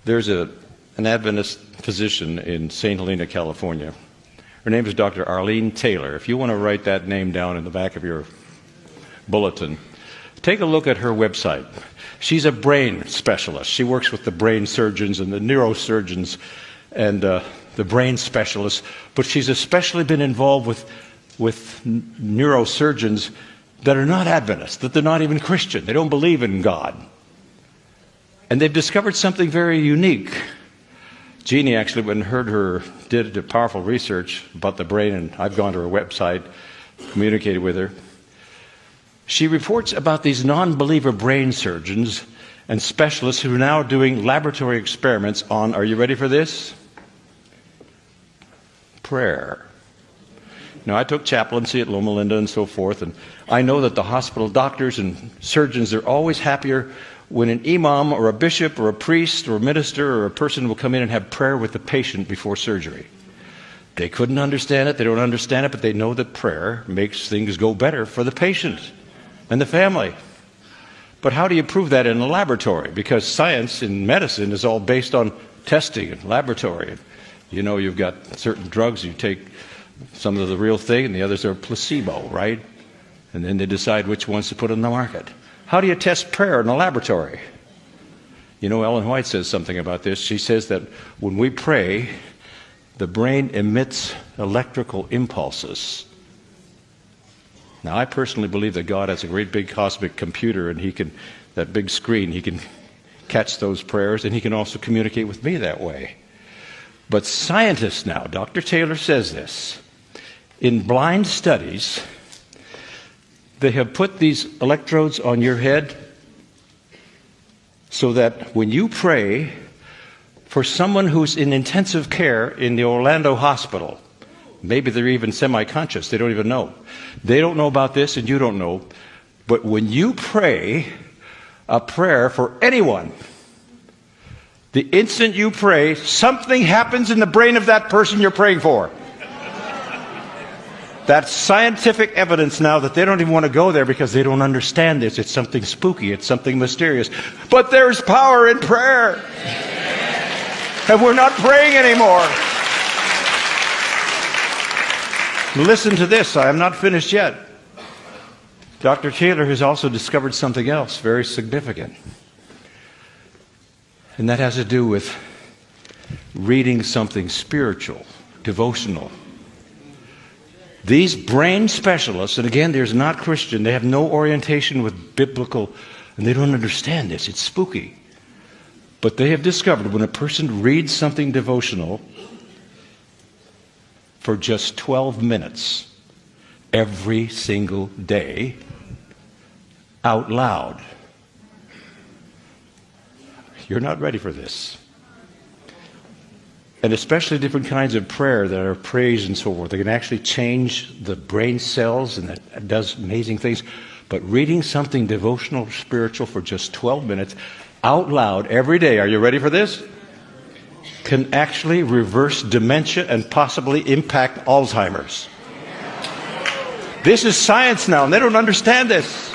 There's an Adventist physician in St. Helena, California. Her name is Dr. Arlene Taylor. If you want to write that name down in the back of your bulletin, take a look at her website. She's a brain specialist. She works with the brain surgeons and the neurosurgeons and the brain specialists, but she's especially been involved with neurosurgeons that are not Adventists, that they're not even Christian. They don't believe in God. And they've discovered something very unique. Jeannie actually, when heard her, did a powerful research about the brain, and I've gone to her website, communicated with her. She reports about these non-believer brain surgeons and specialists who are now doing laboratory experiments on, are you ready for this? Prayer. Now, I took chaplaincy at Loma Linda and so forth, and I know that the hospital doctors and surgeons are always happier when an imam or a bishop or a priest or a minister or a person will come in and have prayer with the patient before surgery. They couldn't understand it, they don't understand it, but they know that prayer makes things go better for the patient and the family. But how do you prove that in a laboratory? Because science in medicine is all based on testing and laboratory. You know, you've got certain drugs, you take some of the real thing and the others are placebo, right? And then they decide which ones to put on the market. How do you test prayer in a laboratory? You know, Ellen White says something about this. She says that when we pray, the brain emits electrical impulses. Now, I personally believe that God has a great big cosmic computer, and that big screen, he can catch those prayers, and he can also communicate with me that way. But scientists now, Dr. Taylor says this, in blind studies, they have put these electrodes on your head so that when you pray for someone who's in intensive care in the Orlando hospital, maybe they're even semi-conscious, they don't even know. They don't know about this and you don't know. But when you pray a prayer for anyone, the instant you pray, something happens in the brain of that person you're praying for. That's scientific evidence now that they don't even want to go there because they don't understand this. It's something spooky. It's something mysterious. But there's power in prayer. And we're not praying anymore. Listen to this. I am not finished yet. Dr. Taylor has also discovered something else very significant. And that has to do with reading something spiritual, devotional. These brain specialists, and again, they're not Christian, they have no orientation with biblical, and they don't understand this. It's spooky. But they have discovered when a person reads something devotional for just 12 minutes every single day out loud. You're not ready for this. And especially different kinds of prayer that are praise and so forth. They can actually change the brain cells, and that does amazing things. But reading something devotional, spiritual for just 12 minutes out loud every day, are you ready for this? Can actually reverse dementia and possibly impact Alzheimer's. This is science now, and they don't understand this.